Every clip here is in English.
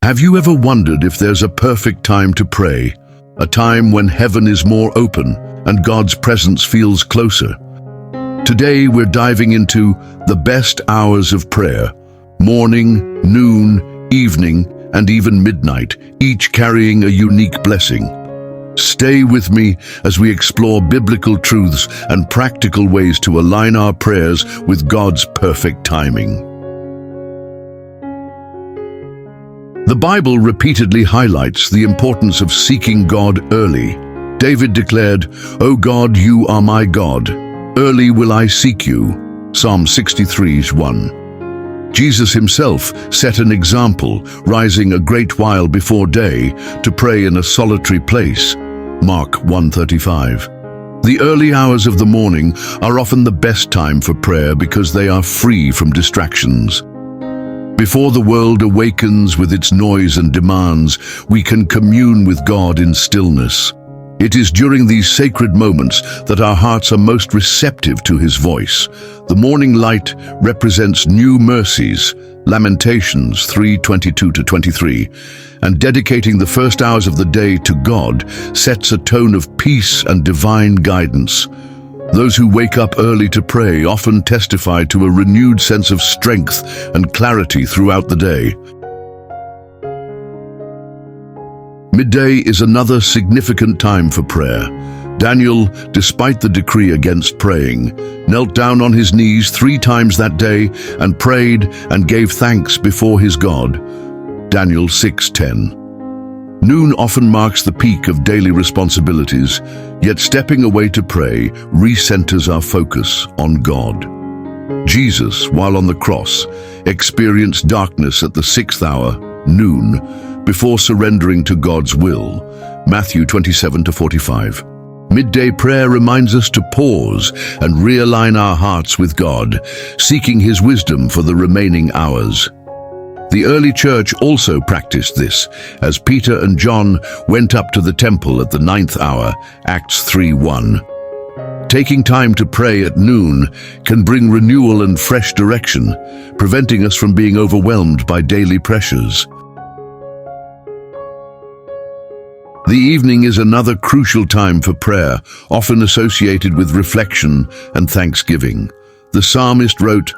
Have you ever wondered if there's a perfect time to pray? A time when heaven is more open and God's presence feels closer? Today we're diving into the best hours of prayer. Morning, noon, evening, and even midnight, each carrying a unique blessing. Stay with me as we explore biblical truths and practical ways to align our prayers with God's perfect timing. The Bible repeatedly highlights the importance of seeking God early. David declared, "O God, you are my God. Early will I seek you." Psalm 63:1. Jesus himself set an example, rising a great while before day to pray in a solitary place. Mark 1:35. The early hours of the morning are often the best time for prayer because they are free from distractions. Before the world awakens with its noise and demands, we can commune with God in stillness. It is during these sacred moments that our hearts are most receptive to His voice. The morning light represents new mercies, Lamentations 3:22-23, and dedicating the first hours of the day to God sets a tone of peace and divine guidance. Those who wake up early to pray often testify to a renewed sense of strength and clarity throughout the day. Midday is another significant time for prayer. Daniel, despite the decree against praying, knelt down on his knees 3 times that day and prayed and gave thanks before his God. Daniel 6:10. Noon often marks the peak of daily responsibilities, yet stepping away to pray recenters our focus on God. Jesus, while on the cross, experienced darkness at the 6th hour, noon, before surrendering to God's will. Matthew 27-45. Midday prayer reminds us to pause and realign our hearts with God, seeking His wisdom for the remaining hours. The early church also practiced this, as Peter and John went up to the temple at the 9th hour, Acts 3:1. Taking time to pray at noon can bring renewal and fresh direction, preventing us from being overwhelmed by daily pressures. The evening is another crucial time for prayer, often associated with reflection and thanksgiving. The psalmist wrote,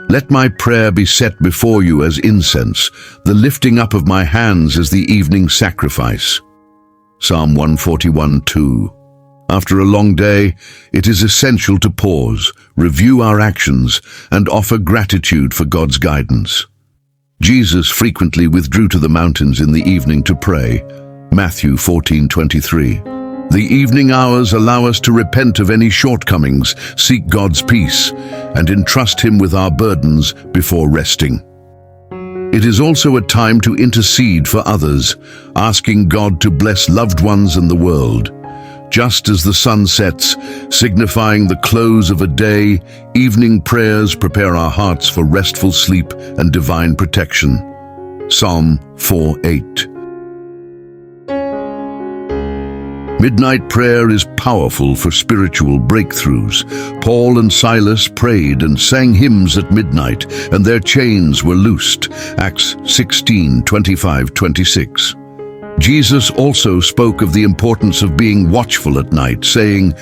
"Let my prayer be set before you as incense, the lifting up of my hands as the evening sacrifice." Psalm 141:2. After a long day, it is essential to pause, review our actions, and offer gratitude for God's guidance. Jesus frequently withdrew to the mountains in the evening to pray. Matthew 14:23. The evening hours allow us to repent of any shortcomings, seek God's peace, and entrust Him with our burdens before resting. It is also a time to intercede for others, asking God to bless loved ones and the world. Just as the sun sets, signifying the close of a day, evening prayers prepare our hearts for restful sleep and divine protection. Psalm 4:8. Midnight prayer is powerful for spiritual breakthroughs. Paul and Silas prayed and sang hymns at midnight, and their chains were loosed. Acts 16:25-26. Jesus also spoke of the importance of being watchful at night, saying,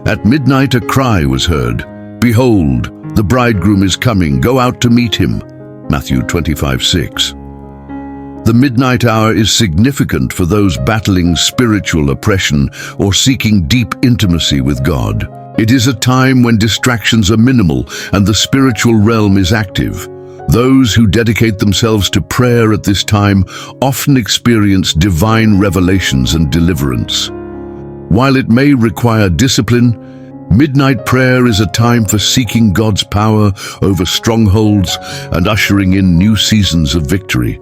"At midnight a cry was heard, 'Behold, the bridegroom is coming, go out to meet him.'" Matthew 25:6. The midnight hour is significant for those battling spiritual oppression or seeking deep intimacy with God. It is a time when distractions are minimal and the spiritual realm is active. Those who dedicate themselves to prayer at this time often experience divine revelations and deliverance. While it may require discipline, midnight prayer is a time for seeking God's power over strongholds and ushering in new seasons of victory.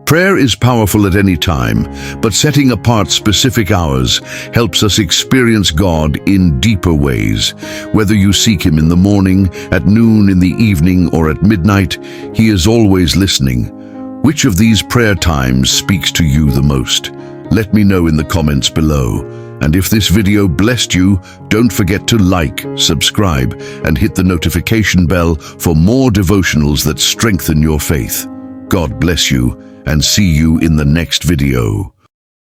Prayer is powerful at any time, but setting apart specific hours helps us experience God in deeper ways. Whether you seek Him in the morning, at noon, in the evening, or at midnight, He is always listening. Which of these prayer times speaks to you the most? Let me know in the comments below. And if this video blessed you, don't forget to like, subscribe, and hit the notification bell for more devotionals that strengthen your faith. God bless you, and see you in the next video.